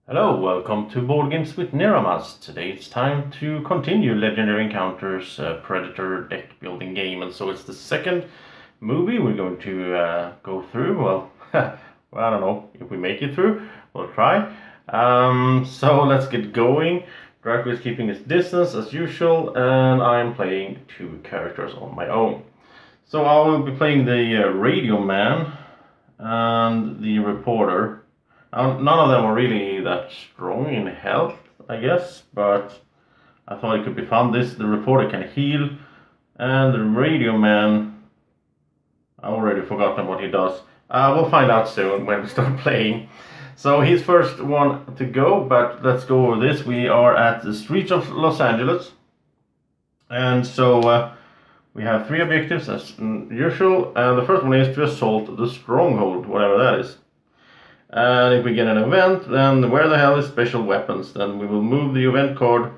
Hello, welcome to Boardgames with Niramas. Today it's time to continue Legendary Encounters Predator deck building game, and so it's the second movie we're going to go through. Well, I don't know if we make it through. We'll try. So let's get going. Drako is keeping his distance as usual, and I'm playing two characters on my own. So I will be playing the Radio Man and the Reporter. None of them are really that strong in health, I guess, but I thought it could be fun. The reporter can heal, and the Radio Man, I already forgotten what he does. We'll find out soon when we start playing. So he's first one to go, but let's go over this. We are at the streets of Los Angeles, and so we have three objectives as usual, and the first one is to assault the stronghold, whatever that is. And if we get an event, then where the hell is special weapons? Then we will move the event card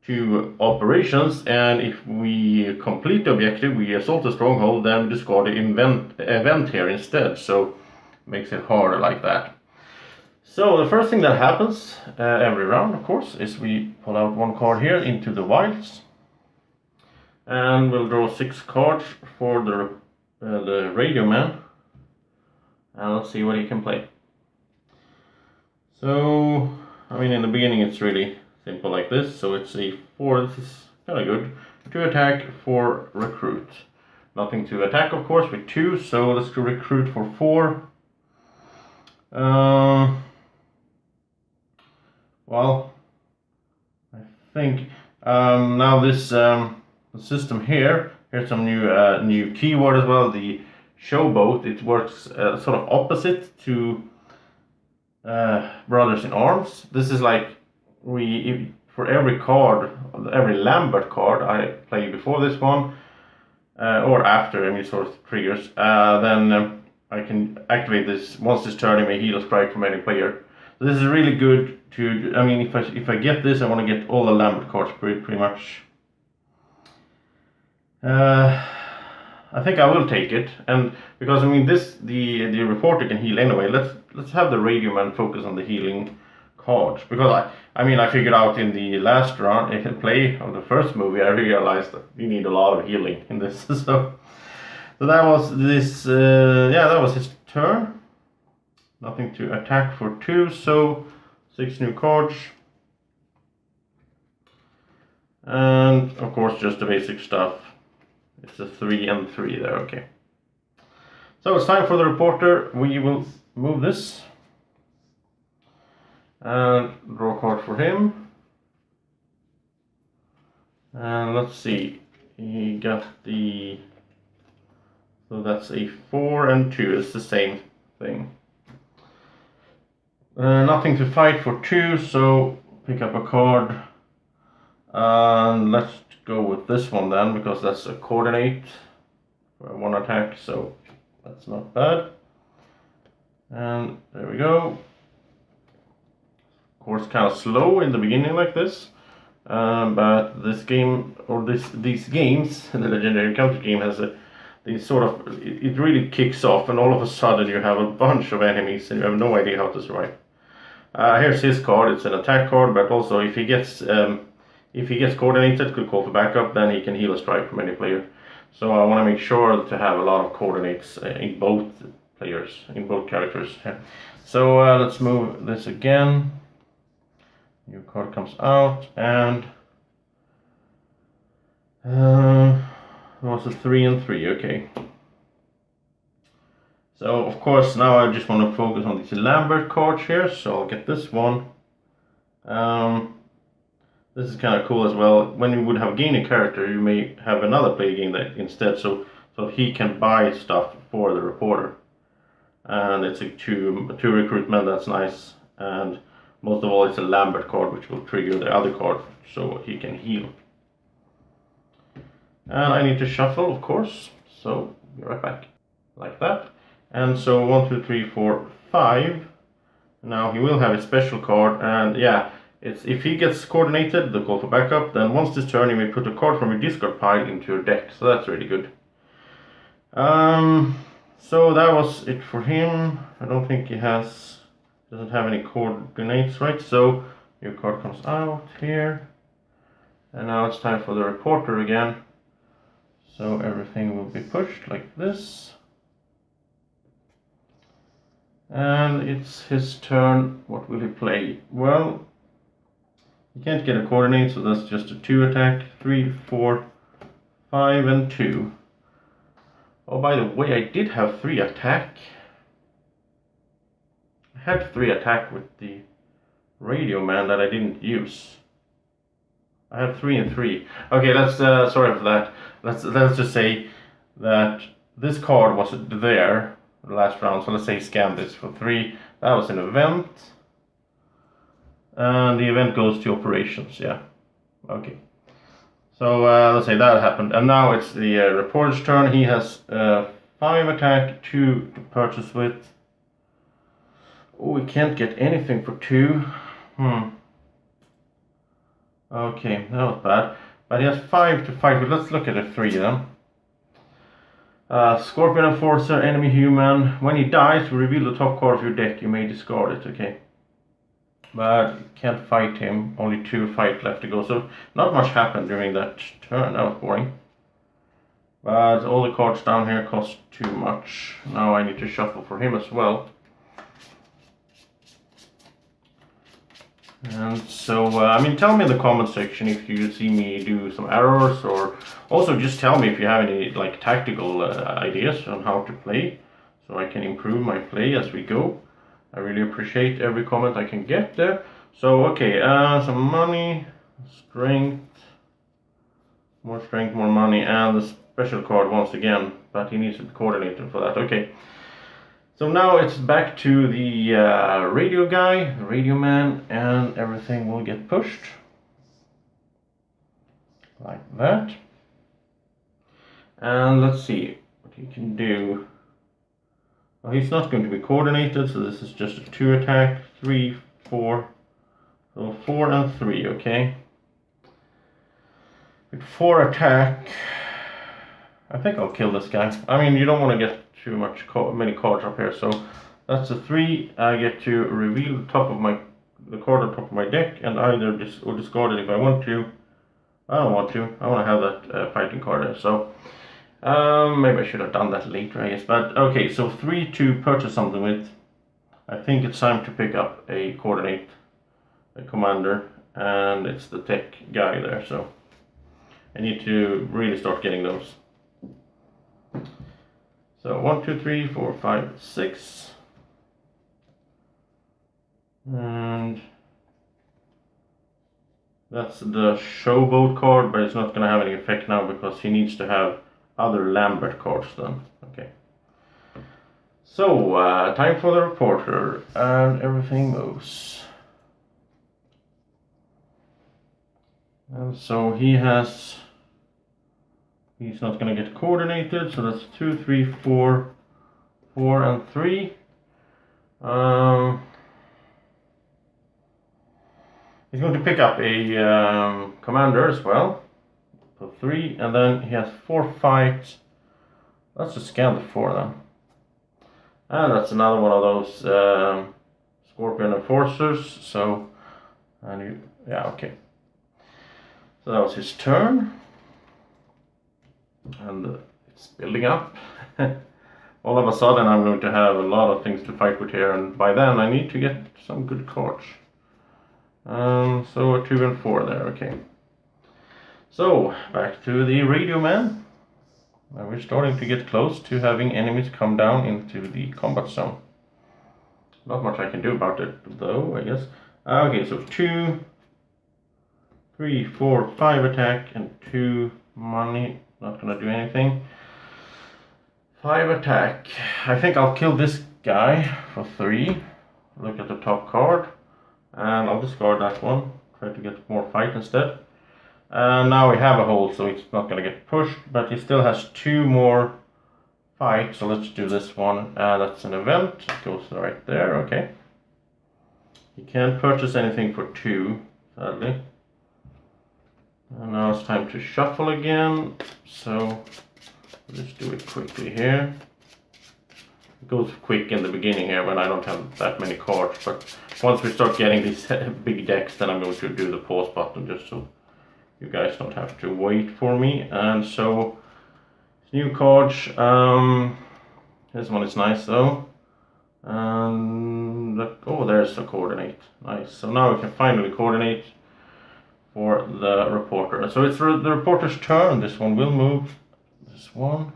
to operations, and if we complete the objective, we assault the stronghold, then we discard the event here instead. So makes it harder like that. So the first thing that happens every round, of course, is we pull out one card here into the wilds, and we'll draw 6 cards for the Radio Man, and let's see what he can play. So, I mean, in the beginning it's really simple like this. So it's a 4, this is kind of good. 2 attack, 4 recruit. Nothing to attack, of course, with 2, so let's go recruit for 4. Well, I think now this system here, here's some new keyword as well, the showboat. It works sort of opposite to Brothers in Arms. This is like for every card, every Lambert card I play before this one or after any sort of triggers, then I can activate this. Once this turn, I may heal a strike from any player. So this is really good to. I mean, if I get this, I want to get all the Lambert cards pretty much. I think I will take it, and because I mean the reporter can heal anyway. Let's have the Radio Man focus on the healing cards, because I figured out in the last round play of the first movie, I realized that you need a lot of healing in this. So that was this. That was his turn. Nothing to attack for 2, so 6 new cards, and of course just the basic stuff. It's a 3 and 3 there, okay. So it's time for the reporter. We will move this and draw a card for him. And let's see, he got so that's a 4 and 2, it's the same thing. Nothing to fight for 2, so pick up a card. And let's go with this one then, because that's a coordinate for 1 attack, so that's not bad. And there we go. Of course, kind of slow in the beginning like this, but this game, or these games, the Legendary Encounter game has it really kicks off, and all of a sudden you have a bunch of enemies and you have no idea how to survive. Here's his card. It's an attack card, but also if he gets coordinated, could call for backup, then he can heal a strike from any player. So I want to make sure to have a lot of coordinates in both players, in both characters. So let's move this again. New card comes out, and it was a 3 and 3, okay. So of course now I just want to focus on these Lambert cards here, so I'll get this one. This is kind of cool as well. When you would have gained a character, you may have another player gain that instead, so he can buy stuff for the reporter. And it's a two recruitment, that's nice. And most of all, it's a Lambert card, which will trigger the other card, so he can heal. And I need to shuffle, of course, so be right back. Like that. And so 1, 2, 3, 4, 5. Now he will have a special card, and yeah, it's if he gets coordinated, the call for backup, then once this turn you may put a card from your discard pile into your deck, so that's really good. So that was it for him. I don't think he has doesn't have any coordinates, right? So your card comes out here. And now it's time for the reporter again. So everything will be pushed like this. And it's his turn. What will he play? Well, he can't get a coordinate, so that's just a 2 attack. 3, 4, 5, and 2. Oh, by the way, I did have 3 attack. I had 3 attack with the radio man that I didn't use. I have 3 and 3. Okay, let's sorry for that. Let's just say that this card wasn't there the last round. So let's say scan this for 3. That was an event, and the event goes to operations. Yeah. Okay. So let's say that happened, and now it's the reporter's turn. He has 5 attack, 2 to purchase with. Oh, we can't get anything for 2. Okay, that was bad. But he has 5 to fight with. Let's look at the 3 then. Scorpion Enforcer, enemy human. When he dies, reveal the top card of your deck. You may discard it. Okay. But you can't fight him. Only 2 fight left to go. So not much happened during that turn. That was boring. But all the cards down here cost too much. Now I need to shuffle for him as well. And so, I mean, tell me in the comment section if you see me do some errors, or also just tell me if you have any like tactical ideas on how to play, so I can improve my play as we go. I really appreciate every comment I can get there. So, okay, some money, strength, more money, and the special card once again, but he needs a coordinator for that. Okay. So now it's back to the radio guy, the radio man, and everything will get pushed. Like that. And let's see what he can do. Well, he's not going to be coordinated, so this is just a 2 attack, 3, 4. So 4 and 3, okay. With 4 attack, I think I'll kill this guy. I mean, you don't want to get too many cards up here, so that's a 3. I get to reveal the card on top of my deck, and either discard it if I want to. I don't want to. I want to have that fighting card there. So maybe I should have done that later, I guess. But okay, so 3 to purchase something with. I think it's time to pick up a coordinate, a commander, and it's the tech guy there. So I need to really start getting those. So 1, 2, 3, 4, 5, 6. And that's the showboat card, but it's not going to have any effect now because he needs to have other Lambert cards then. Okay. So, time for the reporter, and everything moves. And so he's not going to get coordinated, so that's 2, 3, 4, 4, and 3. He's going to pick up a commander as well for 3, and then he has 4 fights. Let's just scan the 4 then. And that's another one of those Scorpion Enforcers. So, yeah, okay. So that was his turn. And it's building up. All of a sudden I'm going to have a lot of things to fight with here, and by then I need to get some good cards. So a 2 and 4 there, okay. So back to the radio man. Now we're starting to get close to having enemies come down into the combat zone. Not much I can do about it though, I guess. Okay, so 2, 3, 4, 5 attack and 2 money. Not gonna do anything. 5 attack. I think I'll kill this guy for 3. Look at the top card. And I'll discard that one. Try to get more fight instead. And now we have a hole, so it's not gonna get pushed. But he still has 2 more fights. So let's do this one. That's an event. It goes right there. Okay. He can't purchase anything for 2, sadly. And now it's time to shuffle again, so let's do it quickly here. It goes quick in the beginning here when I don't have that many cards, but once we start getting these big decks, then I'm going to do the pause button just so you guys don't have to wait for me. And so, new cards. This one is nice though. And oh, there's the coordinate. Nice. So now we can finally coordinate for the reporter. So it's the reporter's turn. This one will move. This one.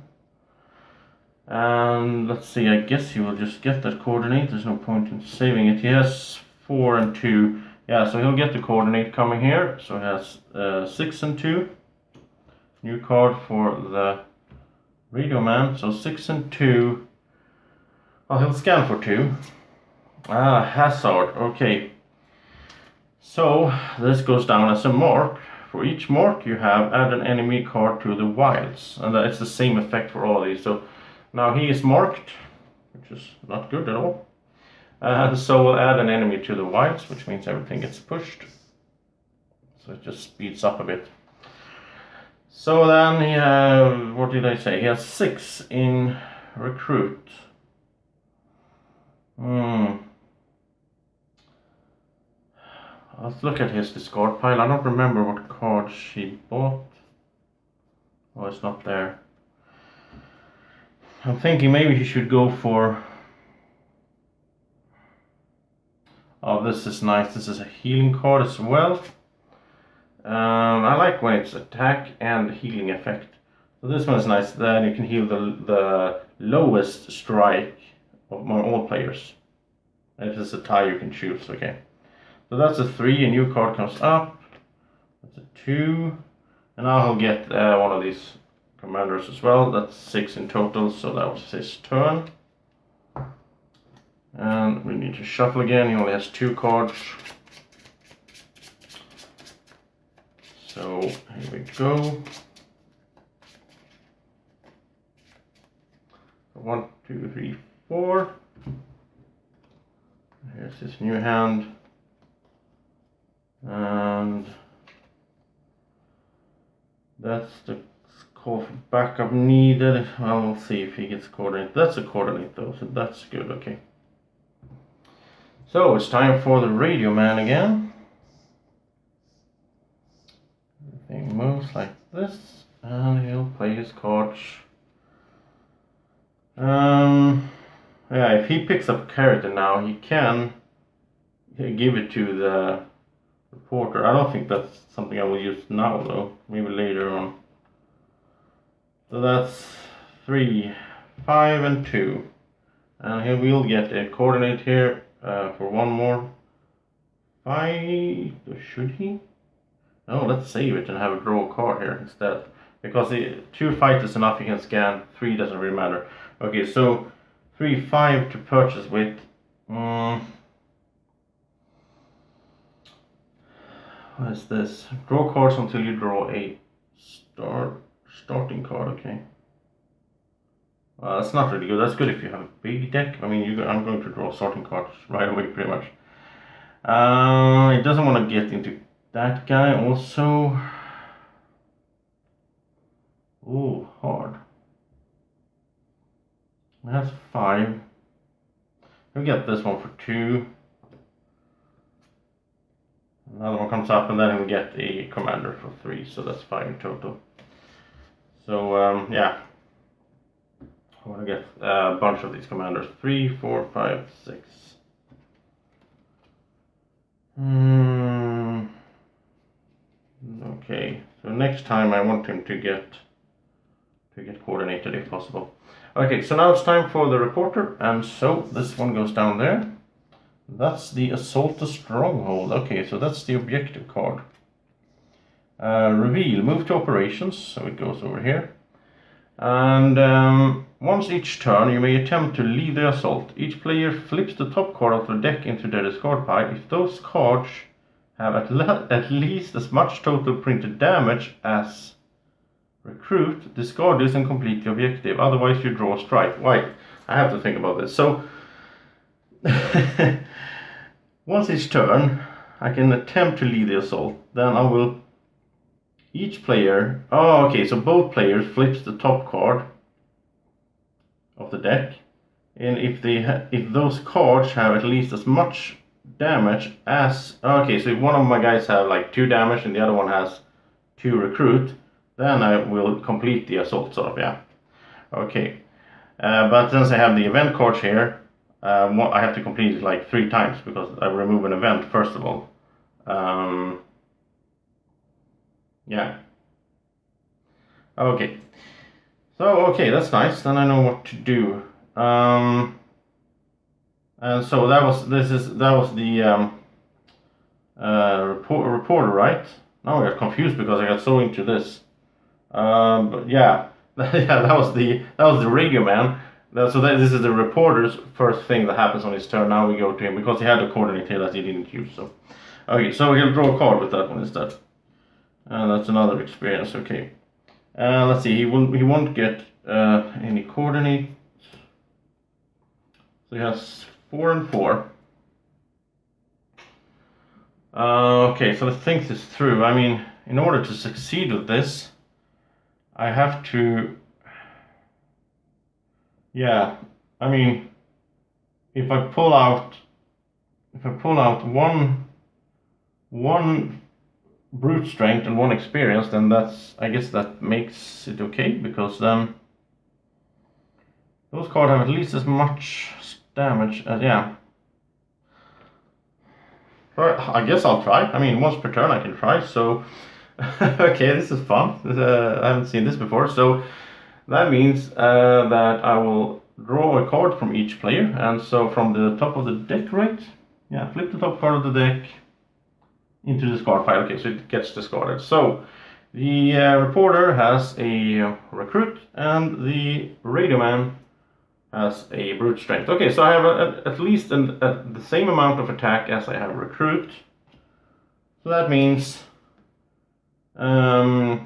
And let's see, I guess he will just get that coordinate. There's no point in saving it. He has 4 and 2. Yeah, so he'll get the coordinate coming here. So he has 6 and 2. New card for the radio man. So 6 and 2. Oh, he'll scan for 2. Ah, hazard. Okay. So this goes down as a mark. For each mark you have, add an enemy card to the wilds. And it's the same effect for all of these. So now he is marked, which is not good at all. So we'll add an enemy to the wilds, which means everything gets pushed. So it just speeds up a bit. So then he has, what did I say? He has 6 in recruit. Let's look at his discard pile. I don't remember what cards he bought. Oh, it's not there. I'm thinking maybe he should go for... Oh, this is nice. This is a healing card as well. I like when it's attack and healing effect. So this one is nice. Then you can heal the lowest strike of all players. And if it's a tie, you can choose. Okay. So that's a 3. A new card comes up. That's a 2. And now he'll get one of these commanders as well. That's 6 in total. So that was his turn. And we need to shuffle again. He only has 2 cards. So here we go. 1, 2, 3, 4. Here's his new hand. And that's the call for backup needed. Well, we'll see if he gets coordinate. That's a coordinate though, so that's good. Okay. So it's time for the radio man again. Everything moves like this, and he'll play his cards. Yeah, if he picks up a character now, he can give it to the reporter. I don't think that's something I will use now though, maybe later on. So that's 3, 5 and 2. And he will get a coordinate here for 1 more 5, should he? No, let's save it and have a draw card here instead. Because 2 fight is enough, he can scan, 3 doesn't really matter. Okay, so 3, 5 to purchase with. What is this? Draw cards until you draw a starting card, okay. That's not really good. That's good if you have a big deck. I mean, I'm going to draw starting cards right away, pretty much. It doesn't want to get into that guy also. Oh, hard. That's 5. We'll get this one for 2. Another one comes up, and then we'll get a commander for 3. So that's 5 in total. So yeah, I want to get a bunch of these commanders. 3, 4, 5, 6. Okay, so next time I want him to get coordinated if possible. Okay, so now it's time for the reporter, and so this one goes down there. That's the Assault the Stronghold. Okay, so that's the objective card. Reveal, move to operations, so it goes over here. And once each turn you may attempt to lead the assault. Each player flips the top card of the deck into their discard pile. If those cards have at least as much total printed damage as recruit, discard this and complete the objective. Otherwise you draw a strike. Wait, I have to think about this. So once each turn I can attempt to lead the assault. Then I will... Each player... Oh, okay, so both players flips the top card of the deck. and if those cards have at least as much damage as, okay, so if one of my guys have like 2 damage and the other one has 2 recruit, then I will complete the assault, sort of, yeah. Okay, but since I have the event cards here, I have to complete it like 3 times because I remove an event first of all. Yeah. Okay. So okay, that's nice. Then I know what to do. And so that was the reporter, right? Now I got confused because I got so into this. But yeah, yeah, that was the radio man. This is the reporter's first thing that happens on his turn. Now we go to him because he had a coordinate here that he didn't use. So okay, so we'll draw a card with that one instead. And that's another experience. Okay. Let's see. He won't get any coordinate. So he has 4 and 4. Okay, so let's think this through. I mean, in order to succeed with this, I have to. Yeah, I mean, if I pull out one brute strength and 1 experience, then I guess that makes it okay, because then those cards have at least as much damage as, yeah. But I guess I'll try. I mean, once per turn I can try, so okay, this is fun. I haven't seen this before, so that means that I will draw a card from each player, and so from the top of the deck, right? Yeah, flip the top card of the deck into the discard pile. Okay, so it gets discarded. So the reporter has a recruit, and the radio man has a brute strength. Okay, so I have at least the same amount of attack as I have recruit. So that means, yeah,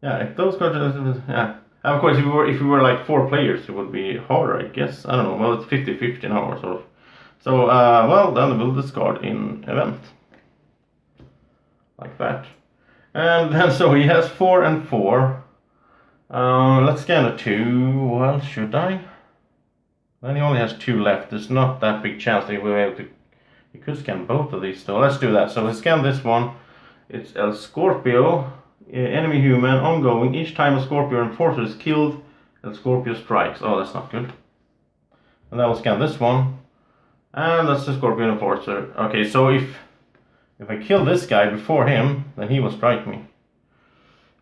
if those cards, yeah. Of course, if we were like 4 players, it would be harder, I guess. I don't know. Well, it's 50-50 now, sort of. So, well, then we'll discard in event. Like that. And then, so he has 4 and 4. Let's scan a 2. Well, should I? Then he only has 2 left. There's not that big chance that he'll be able to. He could scan both of these, though. Let's do that. So we scan this one. It's El Scorpio, enemy human, ongoing. Each time a Scorpio enforcer is killed, El Scorpio strikes. Oh, that's not good. And then we'll scan this one. And that's the Scorpion enforcer. Okay, so if I kill this guy before him, then he will strike me.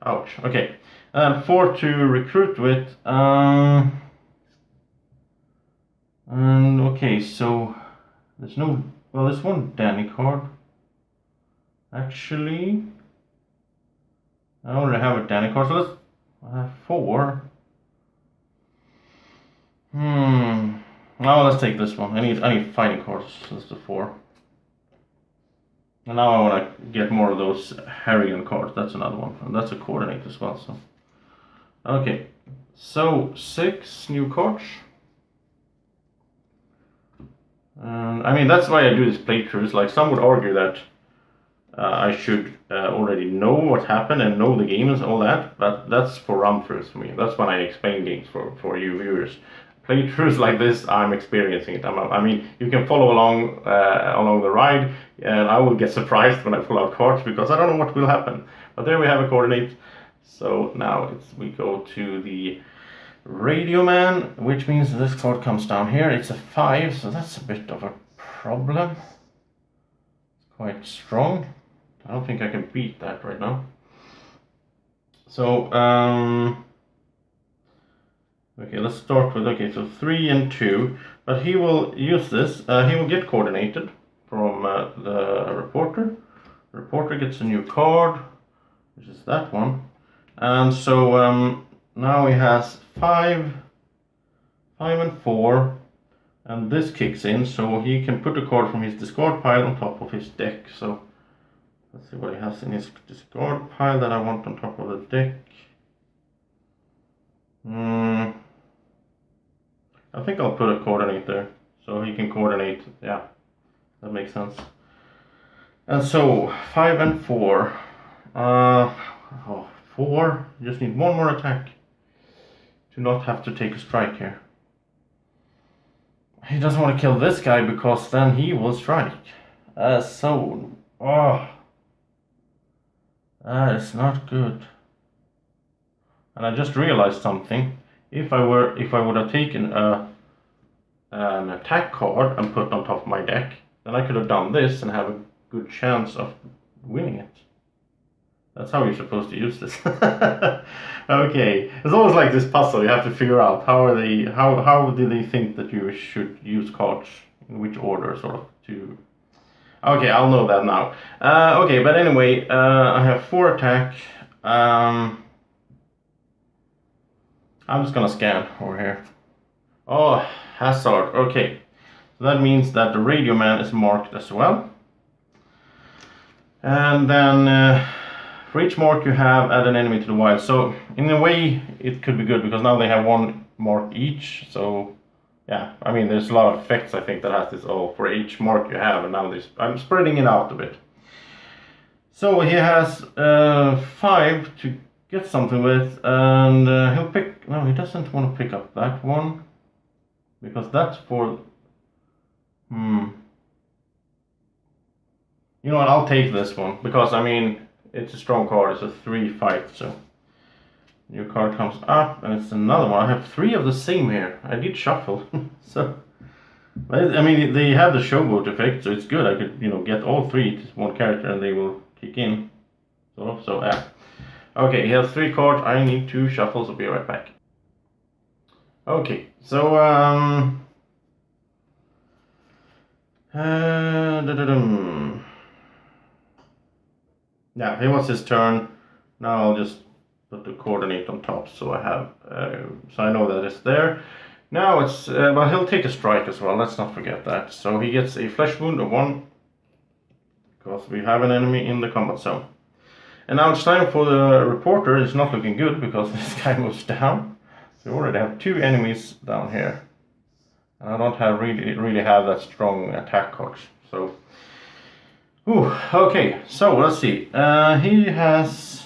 Ouch. Okay. 4 to recruit with. And okay, so there's no. Well, there's 1 Danny card. Actually, I already have a Danny card, so let's have 4. Now let's take this one. I need fighting cards. That's the 4. And now I want to get more of those Harrigan cards. That's another one, and that's a coordinate as well. So, okay, so 6 new cards. And I mean, that's why I do this playthroughs. Like, some would argue that I should already know what happened and know the game and all that, but that's for run-throughs for me. That's when I explain games for you viewers. Playthroughs like this, I'm experiencing it. I mean, you can follow along the ride, and I will get surprised when I pull out cards because I don't know what will happen. But there we have a coordinate. So now we go to the Radio Man, which means this card comes down here. It's a 5, so that's a bit of a problem. It's quite strong. I don't think I can beat that right now. So, okay, let's start with, okay, so 3 and 2. But he will use this. He will get coordinated from the reporter. The reporter gets a new card, which is that one. And so now he has 5 and 4. And this kicks in, so he can put a card from his discard pile on top of his deck. So let's see what he has in his discard pile that I want on top of the deck. I think I'll put a coordinate there, so he can coordinate. Yeah, that makes sense. And so 5 and 4. 4. You just need 1 more attack to not have to take a strike here. he doesn't want to kill this guy because then he will strike. Oh, that is not good. And I just realized something. If I would have taken an attack card and put on top of my deck, then I could have done this and have a good chance of winning it. That's how you're supposed to use this. Okay, it's always like this puzzle. You have to figure out how do they think that you should use cards in which order, sort of. To okay, I'll know that now. Okay, but anyway, I have 4 attack. I'm just gonna scan over here. Oh, hazard. Okay, so that means that the radio man is marked as well. And then for each mark you have, add an enemy to the wild. So in a way it could be good because now they have 1 mark each. So yeah, I mean there's a lot of effects I think that has this all for each mark you have, and now this I'm spreading it out a bit. So he has 5 to get something with, and he'll pick. No, he doesn't want to pick up that one because that's for. You know what? I'll take this one because I mean it's a strong card. It's a 3 fight, so new card comes up, and it's another one. I have 3 of the same here. I did shuffle, so. I mean, they have the showboat effect, so it's good. I could, get all 3 to one character, and they will kick in. So yeah. Okay, he has 3 cards. I need 2 shuffles. I'll be right back. Okay, so yeah, it was his turn. Now I'll just put the coordinate on top, so I have, so I know that it's there. Now it's, but he'll take a strike as well. Let's not forget that. So he gets a flesh wound of 1 because we have an enemy in the combat zone. And now it's time for the reporter. It's not looking good because this guy moves down. So we already have 2 enemies down here. And I don't have really have that strong attack cards. So, okay. So let's see. He has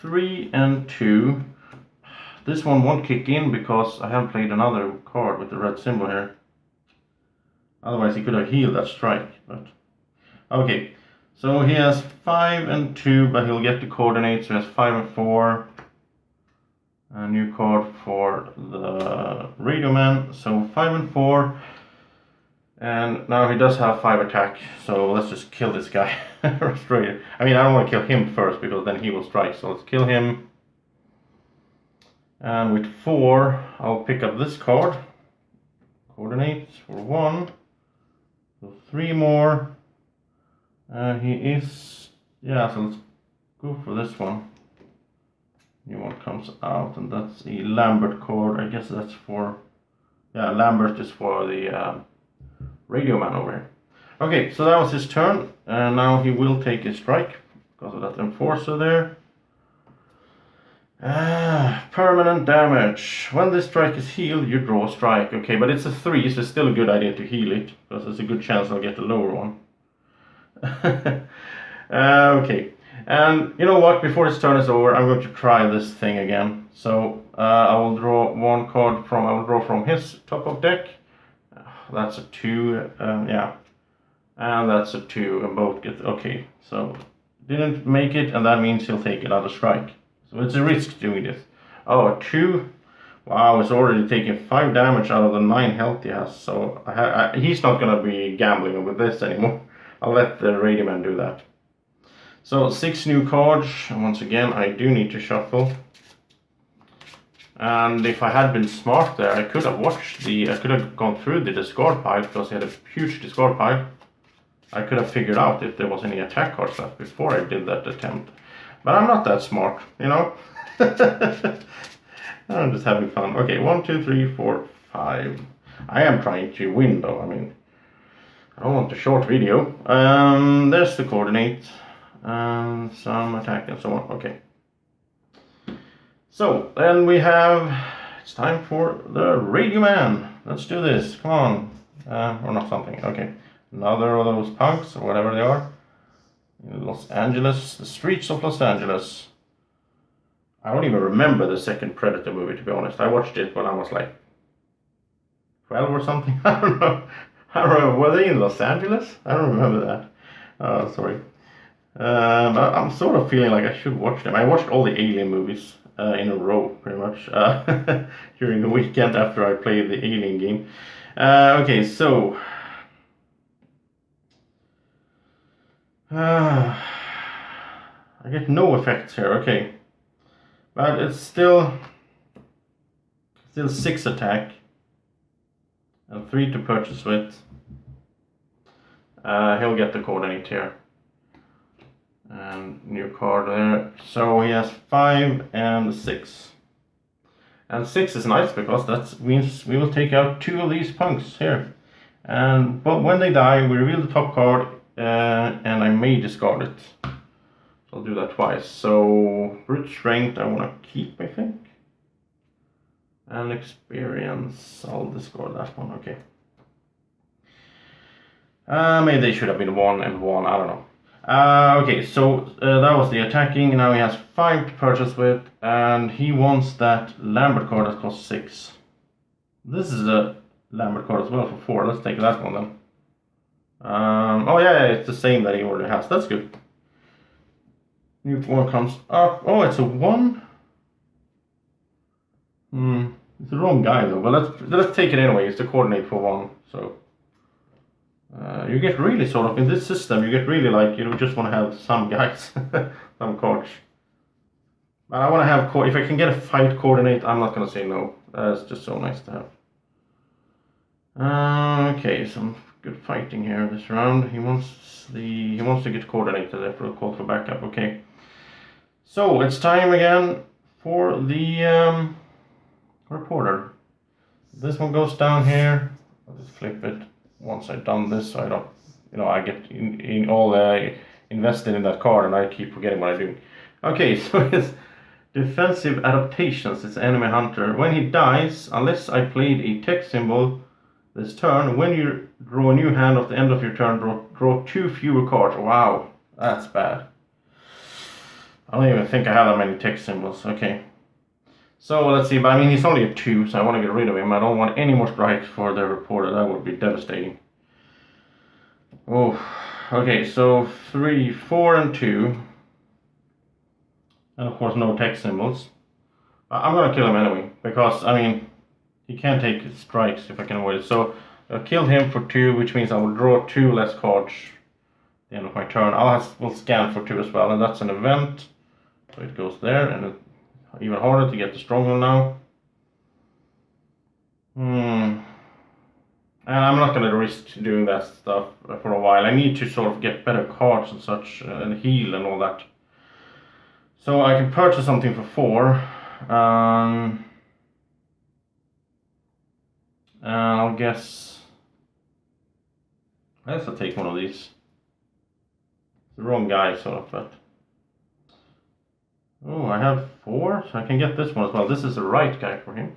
3 and 2. This one won't kick in because I haven't played another card with the red symbol here. Otherwise he could have healed that strike. But okay. So he has 5 and 2, but he'll get the coordinates. So he has 5 and 4. A new card for the radio man. So 5 and 4. And now he does have 5 attack. So let's just kill this guy. Straight. I mean, I don't want to kill him first because then he will strike. So let's kill him. And with 4, I'll pick up this card. Coordinates for 1. So 3 more. He is, yeah, so let's go for this one. New one comes out, and that's a Lambert card. I guess that's for, yeah, Lambert is for the radio man over here. Okay, so that was his turn, and now he will take a strike because of that enforcer there. Permanent damage. When this strike is healed, you draw a strike. Okay, but it's a 3, so it's still a good idea to heal it because there's a good chance I'll get a lower one. Okay, and you know what? Before this turn is over, I'm going to try this thing again. So I will draw 1 card from. I will draw from his top of deck. That's a 2. Yeah, and that's a 2, and both get okay. So didn't make it, and that means he'll take another strike. So it's a risk doing this. Oh, a 2. Wow, it's already taking 5 damage out of the 9 health he has. So he's not gonna be gambling with this anymore. I'll let the radio man do that. So 6 new cards, and once again I do need to shuffle. And if I had been smart there, I could have I could have gone through the discard pile because he had a huge discard pile. I could have figured out if there was any attack cards left before I did that attempt. But I'm not that smart, you know. I'm just having fun. Okay, 1, 2, 3, 4, 5. I am trying to win though, I mean. I don't want a short video. There's the coordinate. Some attack and so on. Okay. So then we have. It's time for the radio man. Let's do this. Come on. Or not something. Okay. Another of those punks or whatever they are. In Los Angeles. The streets of Los Angeles. I don't even remember the second Predator movie, to be honest. I watched it when I was like 12 or something. I don't know. I don't remember. Were they in Los Angeles? I don't remember that. Oh, sorry. But I'm sort of feeling like I should watch them. I watched all the Alien movies in a row, pretty much, during the weekend after I played the Alien game. Okay, so... I get no effects here, okay. But it's still 6 attack. And 3 to purchase with. He'll get the coordinate here. And new card there. So he has 5 and 6. And 6 is nice because that means we will take out 2 of these punks here. But when they die, we reveal the top card and I may discard it. So I'll do that twice. So brute strength I want to keep, I think. And experience, I'll discard that one, okay. Maybe they should have been 1 and 1, I don't know. Okay, so that was the attacking. Now he has 5 to purchase with, and he wants that Lambert card that costs 6. This is a Lambert card as well for 4. Let's take that one then. Oh yeah, it's the same that he already has. That's good. New one comes up. Oh, it's a 1. It's the wrong guy though, but let's take it anyway. It's the coordinate for 1, so you get really sort of in this system. You get really like you just want to have some guys, some cards. But I want to have if I can get a fight coordinate, I'm not gonna say no. It's just so nice to have. Okay, some good fighting here this round. He wants to get coordinated after a call for backup. Okay, so it's time again for the reporter. This one goes down here. I'll just flip it once I've done this, so I don't, I get in all invested in that card and I keep forgetting what I do. Okay, so it's defensive adaptations. It's enemy hunter. When he dies, unless I played a text symbol this turn, when you draw a new hand at the end of your turn, draw 2 fewer cards. Wow, that's bad. I don't even think I have that many text symbols. Okay. So let's see, but I mean he's only a 2, so I want to get rid of him. I don't want any more strikes for the reporter, that would be devastating. Oh, okay, so 3, 4 and 2. And of course no text symbols. I'm gonna kill him anyway, because I mean, he can't take strikes if I can avoid it. So I'll kill him for 2, which means I will draw 2 less cards at the end of my turn. We'll scan for 2 as well, and that's an event. So it goes there, and even harder to get the stronghold now. And I'm not going to risk doing that stuff for a while. I need to sort of get better cards and such, and heal and all that. So I can purchase something for 4. And I'll guess... I guess I'll take one of these. It's the wrong guy, sort of, but... Oh, I have 4, so I can get this one as well. This is the right guy for him.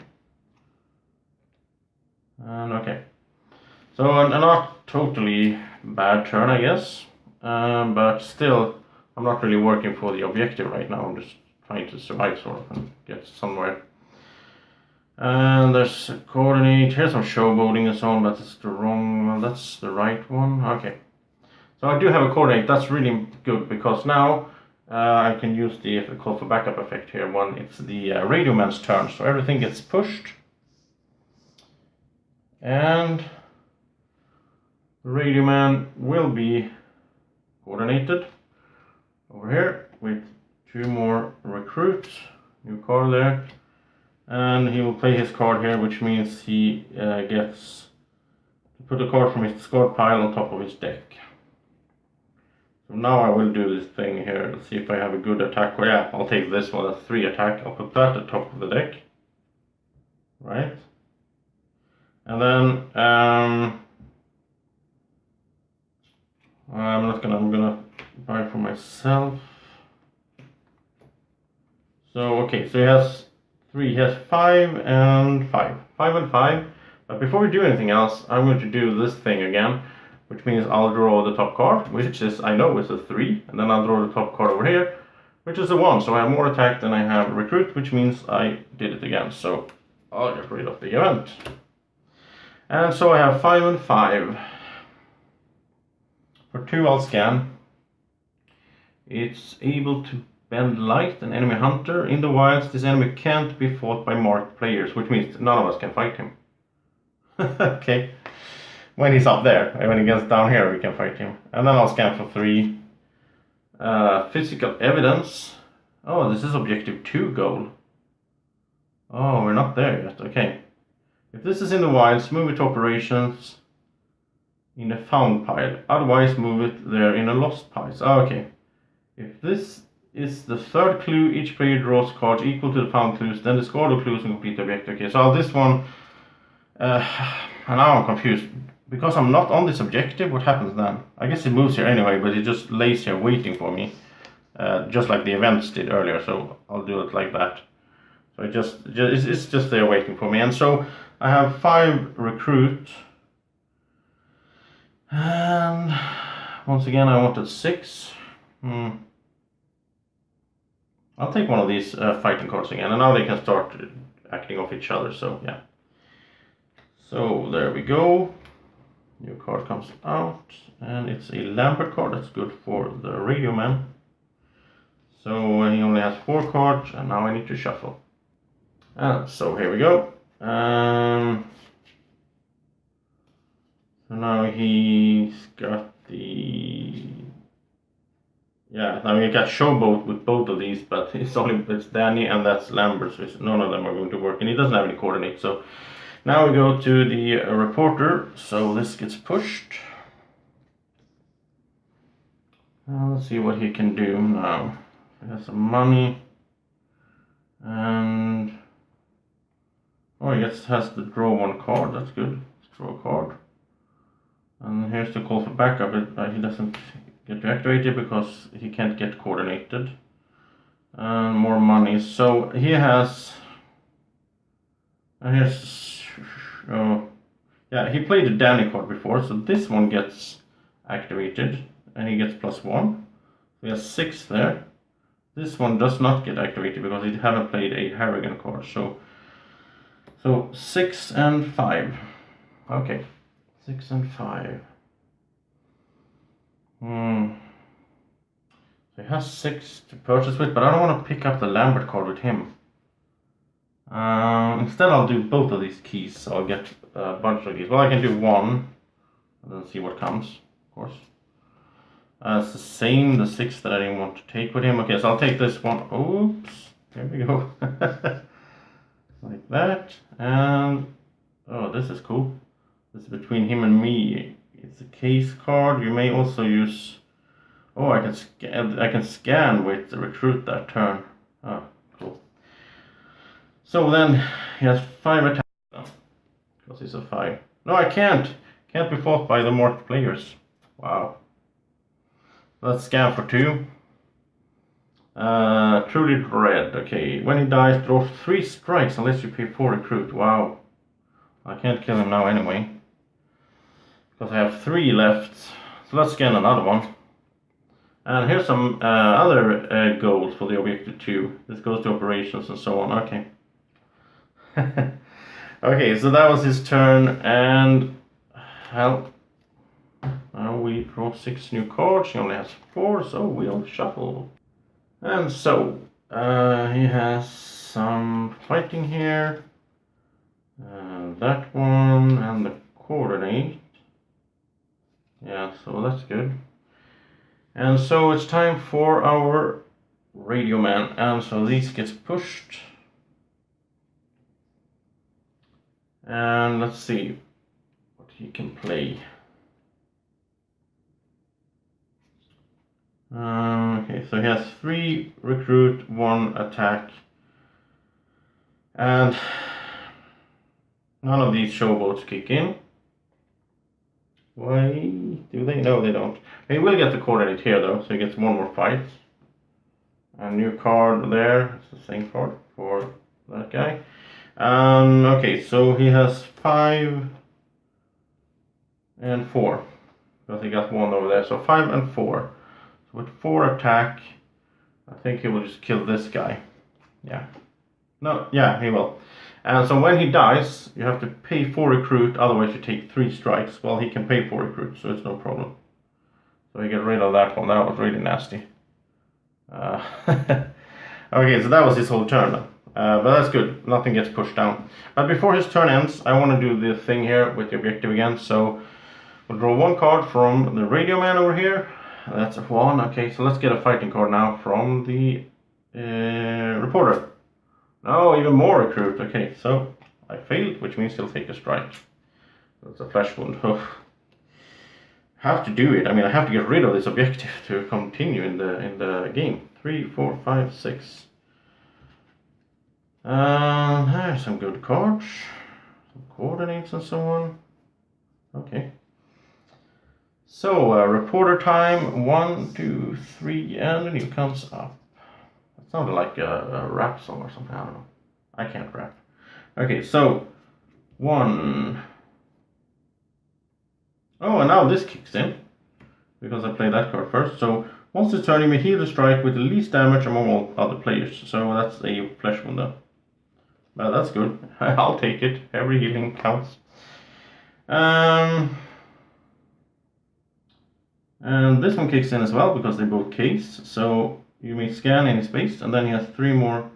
And okay. So a not totally bad turn, I guess. But still, I'm not really working for the objective right now. I'm just trying to survive, sort of, and get somewhere. And there's a coordinate. Here's some showboating and so on, but it's the wrong one. That's the right one. Okay. So I do have a coordinate. That's really good, because now... I can use the call for backup effect here when it's the Radio Man's turn, so everything gets pushed. And the Radio Man will be coordinated over here with 2 more recruits, new card there. And he will play his card here, which means he gets to put a card from his discard pile on top of his deck. So now I will do this thing here. Let's see if I have a good attack. Well, yeah, I'll take this one, that's 3 attack. I'll put that at the top of the deck. Right. And then I'm gonna buy for myself. So okay, so he has 3, he has 5 and 5. 5 and 5. But before we do anything else, I'm going to do this thing again. Which means I'll draw the top card, which is, I know, is a 3. And then I'll draw the top card over here, which is a 1. So I have more attack than I have recruit, which means I did it again. So I'll get rid of the event. And so I have 5 and 5. For 2 I'll scan. It's able to bend light, an enemy hunter. In the wilds, this enemy can't be fought by marked players, which means none of us can fight him. Okay. When he's up there, and when he gets down here, we can fight him. And then I'll scan for 3. Physical evidence. Oh, this is objective 2 goal. Oh, we're not there yet. Okay. If this is in the wilds, move it to operations in a found pile. Otherwise, move it there in a lost pile. Oh, okay. If this is the 3rd clue, each player draws cards equal to the found clues, then the score of clues and complete the objective. Okay, so this one, and now I'm confused. Because I'm not on this objective, what happens then? I guess it moves here anyway, but it just lays here waiting for me. Just like the events did earlier, so I'll do it like that. So it's just there waiting for me. And so I have 5 recruit. And once again, I wanted 6. I'll take one of these fighting cards again, and now they can start acting off each other, so yeah. So there we go. New card comes out, and it's a Lambert card. That's good for the radio man. So he only has 4 cards, and now I need to shuffle. And so here we go. So now he's got the... Yeah, now we got Showboat with both of these, but it's Danny and that's Lambert, so none of them are going to work, and he doesn't have any coordinates. So now we go to the reporter, so this gets pushed. Let's see what he can do now. He has some money, and he has to draw 1 card. That's good. Let's draw a card, and here's the call for backup. He doesn't get reactivated because he can't get coordinated. And more money. So he has. He played the Danny card before, so this one gets activated, and he gets +1. So he has 6 there. This one does not get activated because he haven't played a Harrigan card. So 6 and 5. Okay, 6 and 5. So he has 6 to purchase with, but I don't want to pick up the Lambert card with him. Instead I'll do both of these keys, so I'll get a bunch of keys. Well, I can do 1, and then see what comes, of course. It's the same, the 6 that I didn't want to take with him. Okay, so I'll take this one. Oops, there we go. Like that, and this is cool. This is between him and me. It's a case card. You may also use... I can scan with the recruit that turn. Oh, cool. So then he has 5 attacks now, because he's a 5. No, I can't. Can't be fought by the marked players. Wow. Let's scan for 2. Truly Dread. Okay, when he dies, draw 3 strikes unless you pay 4 recruit. Wow. I can't kill him now anyway, because I have 3 left. So let's scan another one. And here's some other goals for the objective 2. This goes to operations and so on. Okay. Okay, so that was his turn, and now we draw 6 new cards. He only has 4, so we'll shuffle. And so he has some fighting here. That one and the coordinate. Yeah, so that's good. And so it's time for our radio man, and so these gets pushed. And let's see what he can play. Okay, so he has 3 recruit, 1 attack, and none of these showboats kick in. Why do they? No, they don't. He will get the coordinate here though, so he gets 1 more fight. A new card there. It's the same card for that guy. Okay, so he has 5 and 4, because he got 1 over there. So 5 and 4. So with 4 attack, I think he will just kill this guy. Yeah. No, yeah, he will. And so when he dies, you have to pay 4 recruit, otherwise you take 3 strikes. Well, he can pay 4 recruit, so it's no problem. So we get rid of that one. That was really nasty. Okay, so that was his whole turn then. But that's good. Nothing gets pushed down. But before his turn ends, I want to do the thing here with the objective again. So we'll draw 1 card from the radio man over here. That's a 1. Okay, so let's get a fighting card now from the reporter. No, even more recruit. Okay, so I failed, which means he'll take a strike. That's a flesh wound. Have to do it. I mean, I have to get rid of this objective to continue in the game. 3, 4, 5, 6. There's some good cards. Some coordinates and so on. Okay. So, reporter time. 1, 2, 3, and then he comes up. That sounded like a rap song or something. I don't know. I can't rap. Okay, so 1. Oh, and now this kicks in, because I played that card first. So once it's turn, you may heal the strike with the least damage among all other players. So that's a flesh wound then. Well, that's good. I'll take it. Every healing counts. And this one kicks in as well, because they both case. So you may scan any space, and then he has 3 more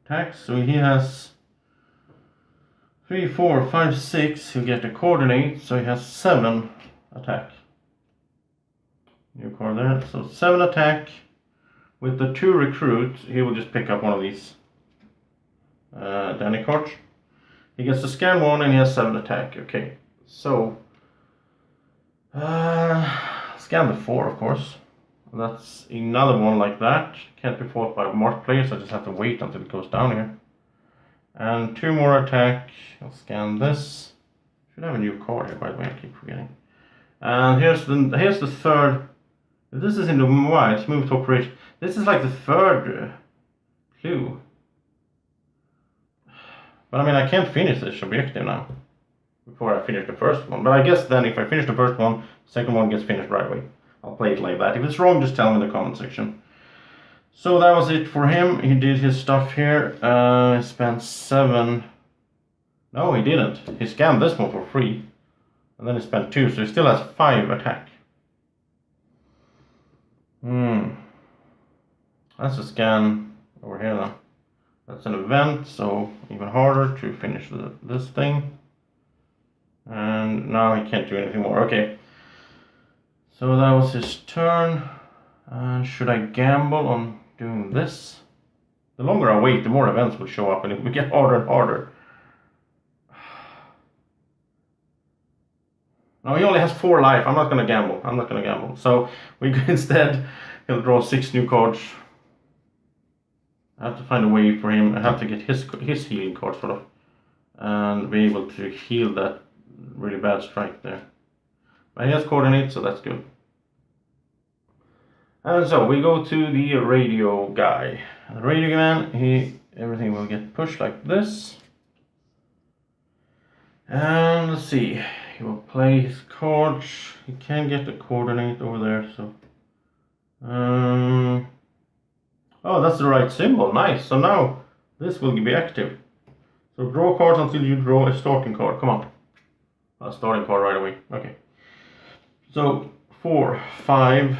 attacks. So he has 3, 4, 5, 6. He'll get a coordinate, so he has 7 attack. New card there. So 7 attack. With the 2 recruit, he will just pick up one of these Danny cards. He gets to scan 1 and he has 7 attack. Okay, so scan the 4, of course. That's another one like that. Can't be fought by marked players, so I just have to wait until it goes down here. And 2 more attack. I'll scan this. Should have a new card here, by the way. I keep forgetting. And here's the third. This is in the wide. Move to operation. This is like the third clue. But I mean, I can't finish this objective now before I finish the first one. But I guess then if I finish the first one, the second one gets finished right away. I'll play it like that. If it's wrong, just tell me in the comment section. So that was it for him. He did his stuff here. He spent 7. No, he didn't. He scanned this one for free. And then he spent 2, so he still has 5 attack. That's a scan over here now. That's an event, so even harder to finish this thing. And now he can't do anything more. Okay. So that was his turn. And should I gamble on doing this? The longer I wait, the more events will show up and it will get harder and harder. No, he only has 4 life. I'm not going to gamble. So we could instead, he'll draw 6 new cards. I have to find a way for him. I have to get his healing card sort of. And be able to heal that really bad strike there. But he has coordinates, so that's good. And so we go to the radio guy. The radio man, everything will get pushed like this. And let's see. He will play his cards. He can get the coordinate over there, so. Oh, that's the right symbol. Nice. So now this will be active. So draw cards until you draw a starting card. Come on. A starting card right away. Okay. So 4, 5.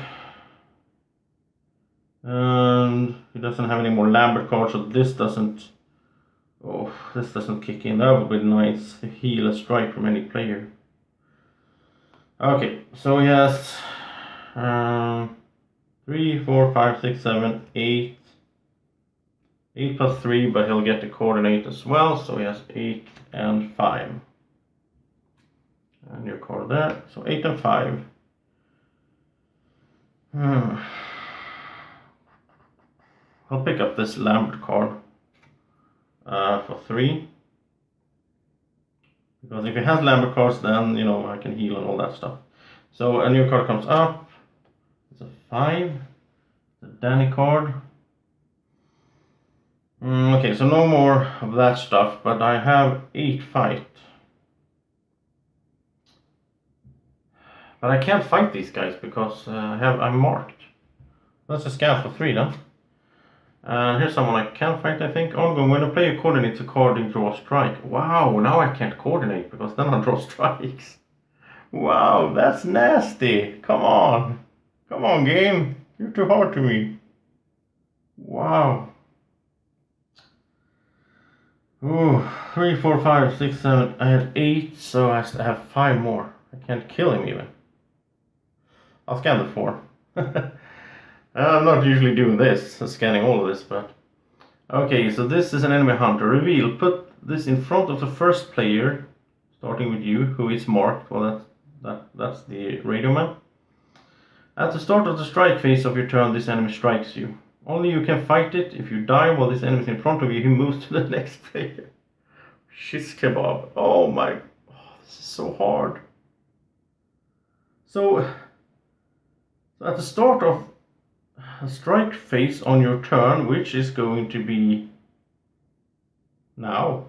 And he doesn't have any more Lambert cards, so this doesn't kick in. That would be nice to heal a strike from any player. Okay, so he has 3, 4, 5, 6, 7, 8. 8 plus 3, but he'll get the coordinate as well, so he has 8 and 5. And your card there, so 8 and 5. I'll pick up this Lambert card for 3. Because if he has Lambert cards, then, I can heal and all that stuff. So a new card comes up. It's a 5. The Danny card. Okay, so no more of that stuff, but I have 8 fight. But I can't fight these guys because I'm marked. That's a scan for 3 then. And here's someone I can fight, I think. Ongoing, when a player coordinates a card, you draw a strike. Wow, now I can't coordinate because then I'll draw strikes. Wow, that's nasty. Come on. Come on, game. You're too hard to me. Wow. Ooh, 3, 4, 5, 6, 7. I had 8, so I have 5 more. I can't kill him even. I'll scan the 4. I'm not usually doing this, scanning all of this, but... Okay, so this is an enemy hunter. Reveal. Put this in front of the first player, starting with you, who is marked. Well, that's the radio man. At the start of the strike phase of your turn, this enemy strikes you. Only you can fight it. If you die while this enemy is in front of you, he moves to the next player. Shish kebab. Oh my... Oh, this is so hard. So at the start of a strike phase on your turn, which is going to be now.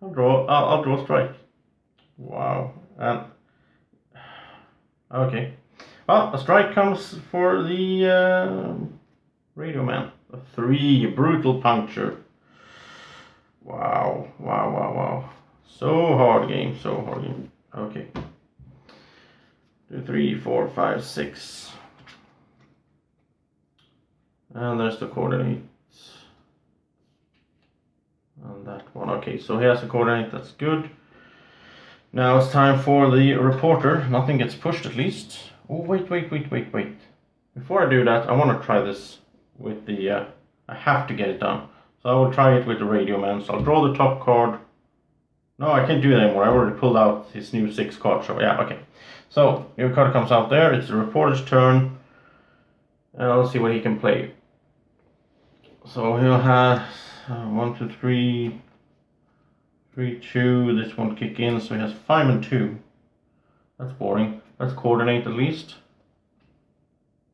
I'll draw strike. Wow. Okay. Well, a strike comes for the radio man. A 3, brutal puncture. Wow. So hard game. Okay. 2, 3, 4, 5, 6. And there's the coordinates. And that one. Okay, so here's the coordinate. That's good. Now it's time for the reporter. Nothing gets pushed, at least. Oh, wait. Before I do that, I want to try this with the... I have to get it done. So I will try it with the radio man. So I'll draw the top card. No, I can't do it anymore. I already pulled out his new 6 card. So yeah, okay. So your card comes out there. It's the reporter's turn. And let's see what he can play. So he'll have 1, 2, 3, 3, 2. This won't kick in, so he has 5 and 2. That's boring. Let's coordinate at least.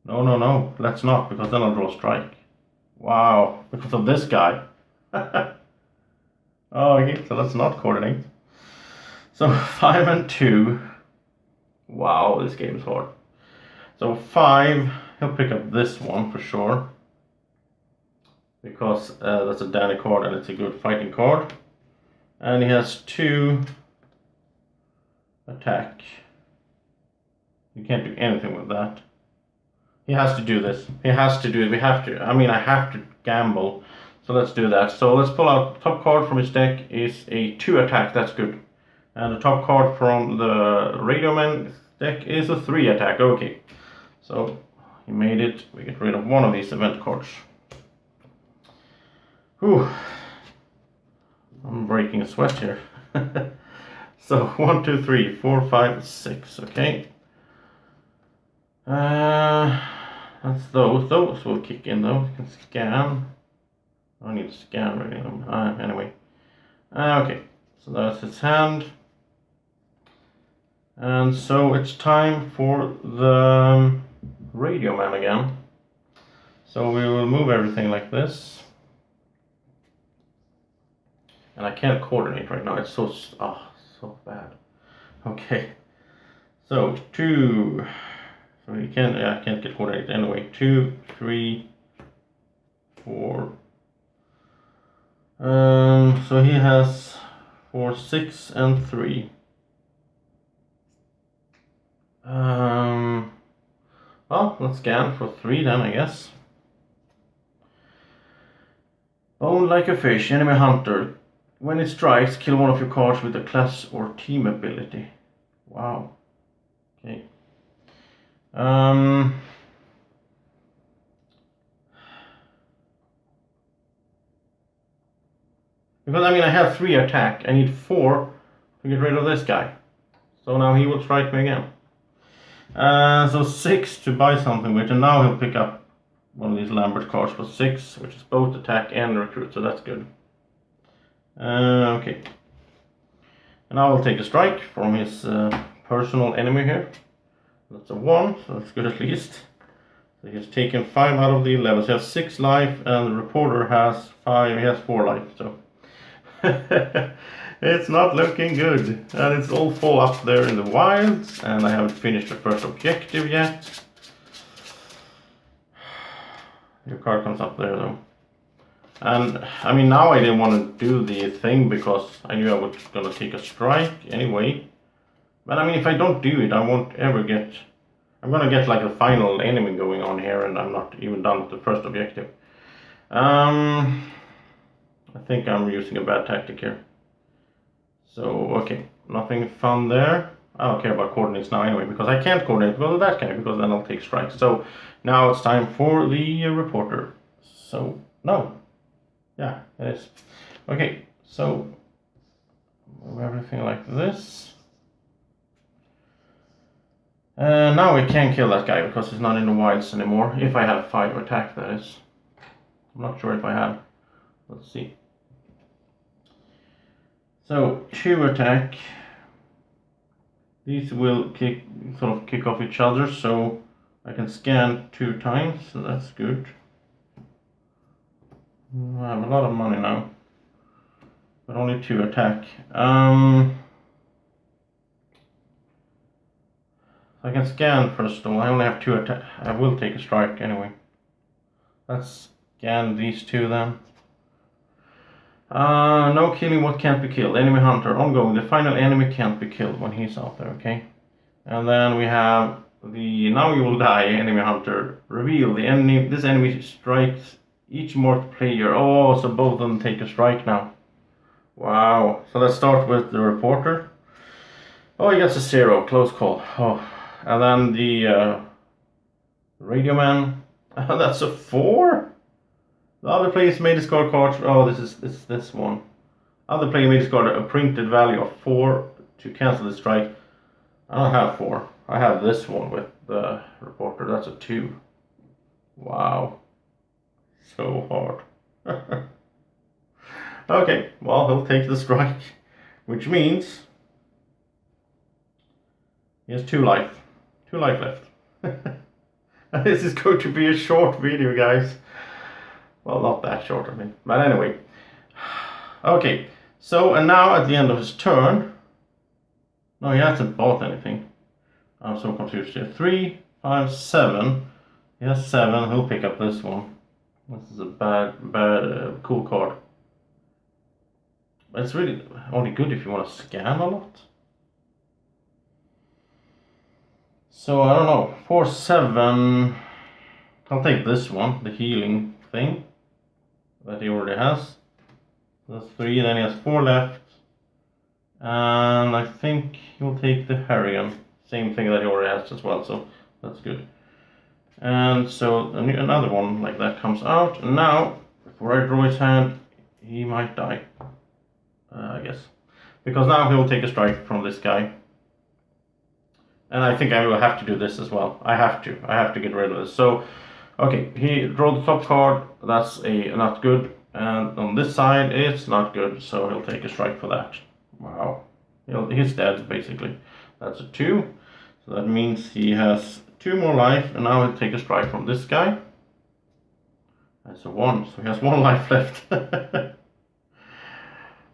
No. Let's not, because then I'll draw strike. Wow, because of this guy. Oh, okay, so let's not coordinate. So 5 and 2. Wow, this game is hard. So 5, he'll pick up this one for sure. Because that's a Danny card and it's a good fighting card. And he has 2 attack. You can't do anything with that. He has to do this. He has to do it. I have to gamble. So let's do that. So let's pull out top card from his deck is a 2 attack. That's good. And the top card from the Radio Man deck is a 3 attack. Okay. So he made it. We get rid of one of these event cards. Whew. I'm breaking a sweat here. So 1, 2, 3, 4, 5, 6. Okay. That's those. Those will kick in though. You can scan. I need to scan really. Anyway. Okay. So that's his hand. And so it's time for the Radio Man again. So we will move everything like this. And I can't coordinate right now. It's so bad. Okay. So 2. So you can't. I can't get coordinated anyway. 2, 3, 4. So he has 4, 6, and 3. Well, let's scan for 3 then, I guess. Bone like a fish, enemy hunter. When it strikes, kill one of your cards with a class or team ability. Wow. Okay. Because I have 3 attack. I need 4 to get rid of this guy. So now he will strike me again. So 6 to buy something with, and now he'll pick up one of these Lambert cards for 6, which is both attack and recruit, so that's good. Okay. And I will take a strike from his personal enemy here. That's a 1, so that's good at least. So he has taken 5 out of the 11. So he has 6 life, and the reporter has 5. He has 4 life. So it's not looking good, and it's all full up there in the wilds. And I haven't finished the first objective yet. Your card comes up there though. And I mean, now I didn't want to do the thing because I knew I was gonna take a strike anyway. But I mean, if I don't do it, I won't ever get... I'm gonna get like a final enemy going on here, and I'm not even done with the first objective. I think I'm using a bad tactic here. So, okay, nothing fun there. I don't care about coordinates now anyway, because I can't coordinate because of that guy, because then I'll take strikes. So, now it's time for the reporter. So, no. Yeah, it is. Okay, so, move everything like this. Now we can kill that guy because he's not in the wilds anymore. If I have 5 attack, that is. I'm not sure if I have. Let's see. So 2 attack. These will kick off each other, so I can scan 2 times. So that's good. I have a lot of money now, but only 2 attack. I can scan first of all. I only have 2 attack. I will take a strike anyway. Let's scan these 2 then. No killing what can't be killed. Enemy hunter ongoing. The final enemy can't be killed when he's out there. Okay. And then we have the now you will die. Enemy hunter reveal. The enemy. This enemy strikes each marked player. Oh, so both of them take a strike now. Wow. So let's start with the reporter. Oh, he gets a 0. Close call. Oh. And then the radio man, that's a 4? The other players may discard cards. Oh, this one. Other player may discard a printed value of 4 to cancel the strike. I don't have 4. I have this one with the reporter. That's a 2. Wow. So hard. Okay, well, he'll take the strike, which means he has 2 life. 2 life left. This is going to be a short video, guys. Well, not that short, I mean. But anyway. Okay, so, and now at the end of his turn... No, he hasn't bought anything. I'm so confused here. 3, 5, 7. He has 7. He'll pick up this one. This is a bad, cool card. But it's really only good if you want to scan a lot. So, I don't know, 4, 7, I'll take this one, the healing thing, that he already has. That's 3, then he has 4 left. And I think he'll take the Harrigan, same thing that he already has as well, so that's good. And so, another one like that comes out, and now, before I draw his hand, he might die, I guess. Because now he will take a strike from this guy. And I think I will have to do this as well. I have to get rid of this. So, okay, he drew the top card. That's not good. And on this side, it's not good. So he'll take a strike for that. Wow. He's dead, basically. That's a 2. So that means he has 2 more life. And now he'll take a strike from this guy. That's a 1. So he has 1 life left.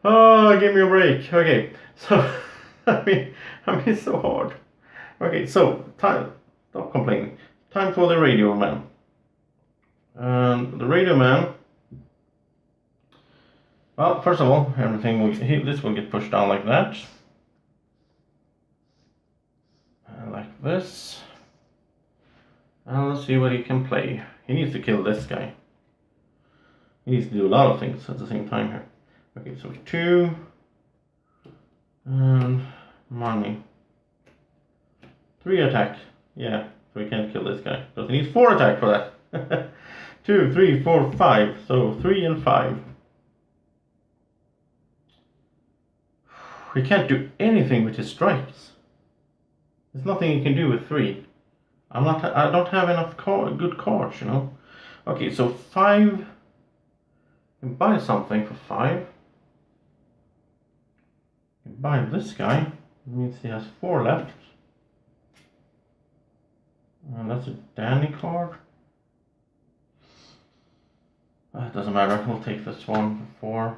Oh, give me a break. Okay. So, I mean, it's so hard. Okay, so, time, stop complaining. Time for the radio man. And the radio man, well, first of all, everything this will get pushed down like that. And like this. And let's see what he can play. He needs to kill this guy. He needs to do a lot of things at the same time here. Okay, so 2. And money. 3 attack. Yeah, so we can't kill this guy. Because he needs 4 attack for that. 2, 3, 4, 5. So 3 and 5. We can't do anything with his strikes. There's nothing he can do with 3. I don't have enough good cards, you know. Okay, so 5. You can buy something for 5. You can buy this guy. It means he has 4 left. And that's a Danny card. It doesn't matter, we'll take this one for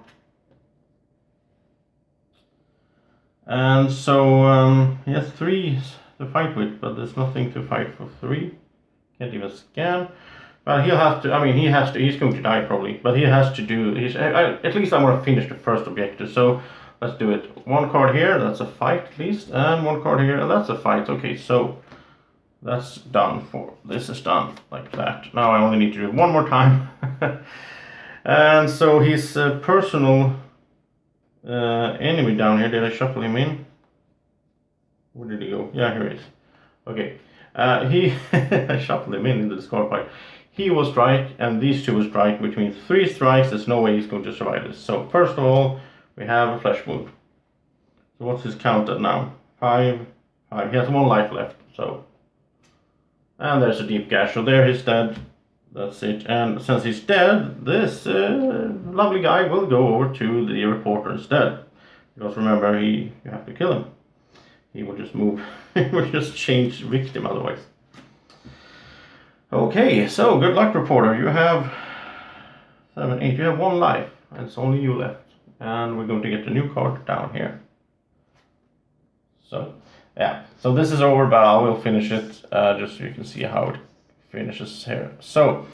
4. And so he has 3 to fight with, but there's nothing to fight for 3. Can't even scan. Well, he'll have to. I mean, he has to. He's going to die probably, but he has to do. At least I want to finish the first objective. So let's do it. One card here. That's a fight at least, and one card here, and that's a fight. Okay, so that's done. For this is done like that. Now I only need to do it one more time. And so his personal enemy down here. Did I shuffle him in? Where did he go? Yeah, here he is. Okay. I shuffled him in the discard pile. He will strike, and these two will strike, which means 3 strikes. There's no way he's going to survive this. So first of all, we have a flesh wound. So what's his count at now? 5, 5. He has 1 life left. So, and there's a deep gash. So there he's dead. That's it. And since he's dead, this lovely guy will go over to the reporter instead. Because remember, you have to kill him. He will just move. He will just change victim otherwise. Okay, so good luck, reporter. You have 7, 8. You have 1 life, and it's only you left. And we're going to get the new card down here. So, yeah. So this is over, but I will finish it just so you can see how it finishes here. So,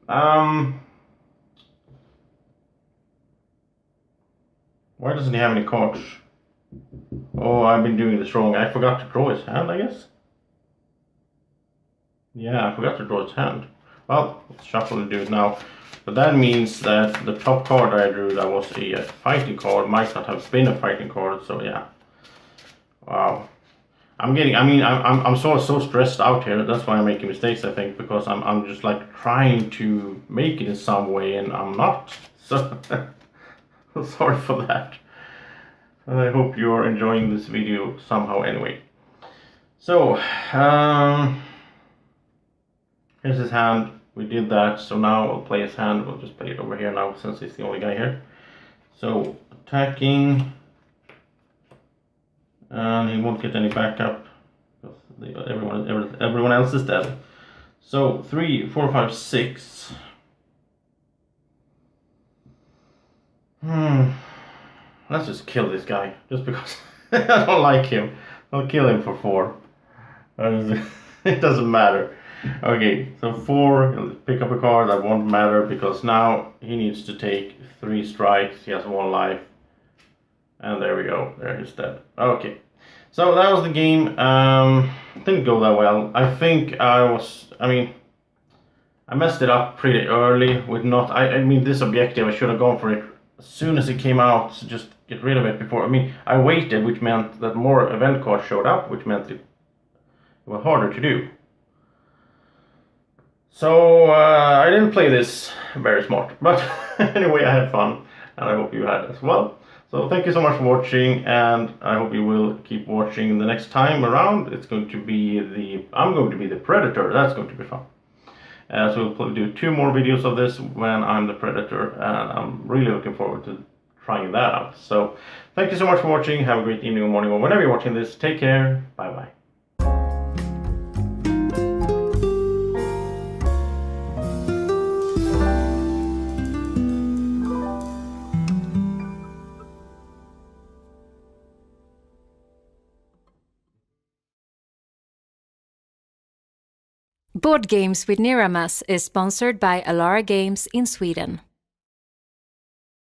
why doesn't he have any cards? Oh, I've been doing this wrong. I forgot to draw his hand, I guess. Yeah, I forgot to draw his hand. Well, let's shuffle and do it now. But that means that the top card I drew, that was a fighting card, might not have been a fighting card. So yeah. Wow. I'm so stressed out here. That's why I'm making mistakes, I think, because I'm just like trying to make it in some way, and I'm not. So sorry for that. I hope you're enjoying this video somehow anyway. So, here's his hand. We did that, so now we'll play his hand. We'll just play it over here now since he's the only guy here. So, attacking. And he won't get any backup because everyone else is dead. So, 3, 4, 5, 6. Let's just kill this guy, just because I don't like him. I'll kill him for 4. It doesn't matter. Okay, so 4, he'll pick up a card, that won't matter, because now he needs to take 3 strikes, he has 1 life. And there we go, there he's dead. Okay, so that was the game. Didn't go that well. I think I messed it up pretty early with not, I mean this objective, I should have gone for it as soon as it came out, so just get rid of it before. I mean, I waited, which meant that more event cards showed up, which meant it was harder to do. So I didn't play this very smart, but anyway, I had fun, and I hope you had as well. So thank you so much for watching, and I hope you will keep watching the next time around. It's going to be I'm going to be the Predator. That's going to be fun. So we'll do 2 more videos of this when I'm the Predator, and I'm really looking forward to trying that out. So thank you so much for watching. Have a great evening or morning or whenever you're watching this. Take care. Bye bye. Board Games with Niramas is sponsored by Alara Games in Sweden.